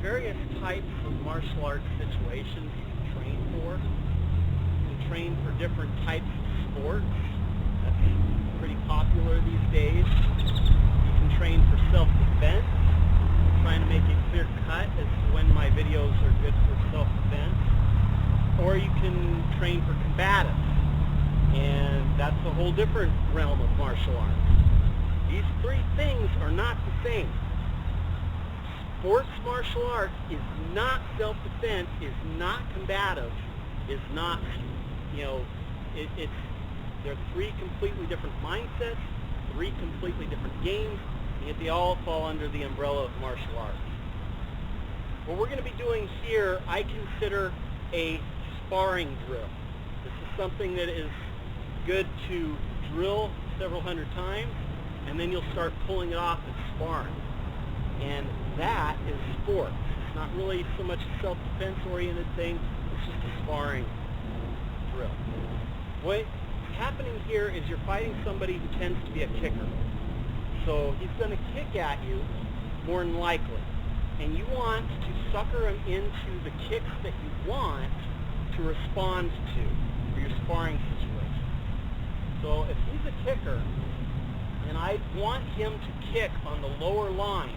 various types of martial arts situations you can train for. You can train for different types of sports. That's pretty popular these days. You can train for self-defense. I'm trying to make it clear cut as to when my videos are good for self-defense. Or you can train for combative. And that's a whole different realm of martial arts. These three things are not the same. Sports martial arts is not self-defense, is not combative, is not, they're three completely different mindsets, three completely different games, and yet they all fall under the umbrella of martial arts. What we're going to be doing here, I consider a sparring drill. This is something that is good to drill several hundred times, and then you'll start pulling it off as sparring. And that is sports. It's not really so much a self-defense oriented thing, it's just a sparring drill. What's happening here is you're fighting somebody who tends to be a kicker. So he's going to kick at you more than likely. And you want to sucker him into the kicks that you want to respond to for your sparring situation. So if he's a kicker and I want him to kick on the lower line,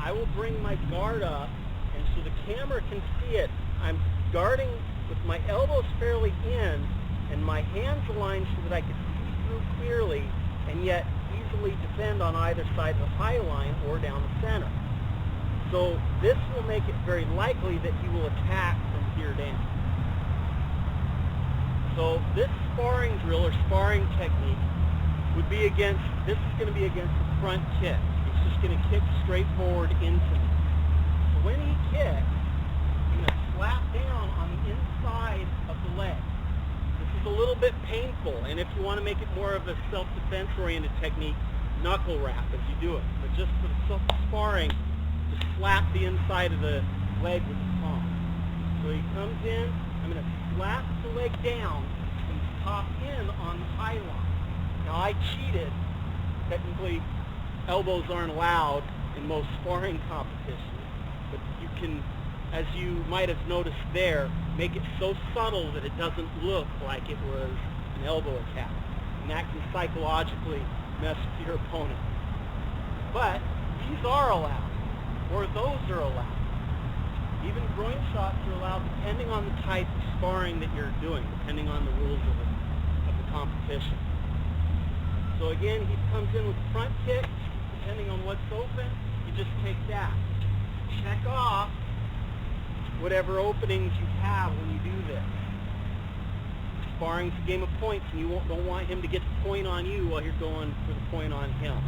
I will bring my guard up, and so the camera can see it. I'm guarding with my elbows fairly in and my hands aligned so that I can see through clearly and yet easily defend on either side of the high line or down the center. So this will make it very likely that he will attack from here down. So this sparring drill or sparring technique would be against, this is going to be against the front kick. He's just going to kick straight forward into me. So when he kicks, I'm going to slap down on the inside of the leg. This is a little bit painful, and if you want to make it more of a self-defense oriented technique, knuckle wrap as you do it. But just for the self-sparring, just slap the inside of the leg with the palm. So he comes in, I'm going to slap the leg down and top in on the high line. Now I cheated. Technically, elbows aren't allowed in most sparring competitions, but you can, as you might have noticed there, make it so subtle that it doesn't look like it was an elbow attack. And that can psychologically mess with your opponent. But these are allowed, or those are allowed. Even groin shots are allowed depending on the type of sparring that you're doing, depending on the rules of the competition. So again, he comes in with the front kick. Depending on what's open, you just take that. Check off whatever openings you have when you do this. Sparring's a game of points, and you don't want him to get the point on you while you're going for the point on him.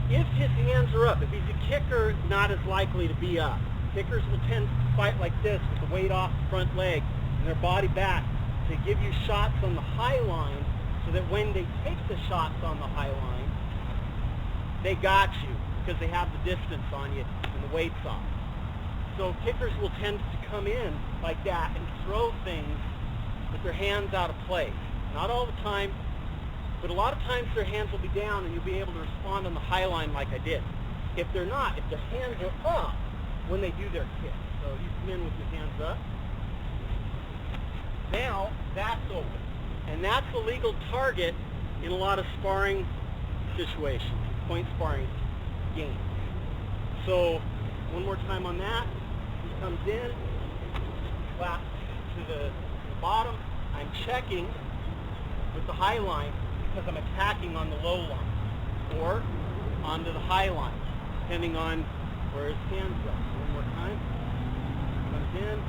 If his hands are up, if he's a kicker, not as likely to be up. Kickers will tend to fight like this with the weight off the front leg and their body back to give you shots on the high line so that when they take the shots on the high line, they got you because they have the distance on you and the weight's off. So kickers will tend to come in like that and throw things with their hands out of place. Not all the time, but a lot of times their hands will be down and you'll be able to respond on the high line like I did. If they're not, if their hands are up when they do their kick. So you come in with your hands up. Now that's open. And that's a legal target in a lot of sparring situations, point sparring games. So one more time on that. He comes in, slaps to the bottom. I'm checking with the high line because I'm attacking on the low line or onto the high line, depending on where his hands go. One more time. Comes in,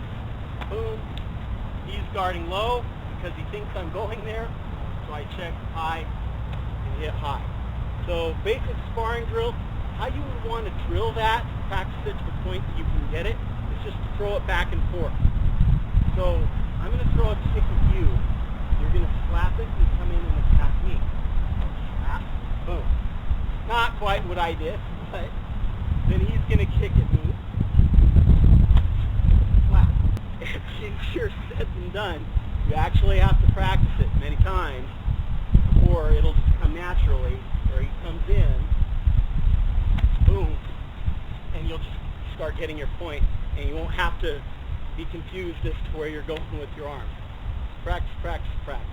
boom. He's guarding low because he thinks I'm going there, so I check high and hit high. So basic sparring drill, how you would want to drill that, practice it to the point that you can get it, is just to throw it back and forth. So I'm going to throw a kick at you. You're going to slap it and come in and attack me. Slap, boom. Not quite what I did, but then he's going to kick at me. Slap. It's easier said than done. You actually have to practice it many times, or it'll just come naturally, where he comes in, boom, and you'll just start getting your point, and you won't have to be confused as to where you're going with your arm. Practice, practice, practice.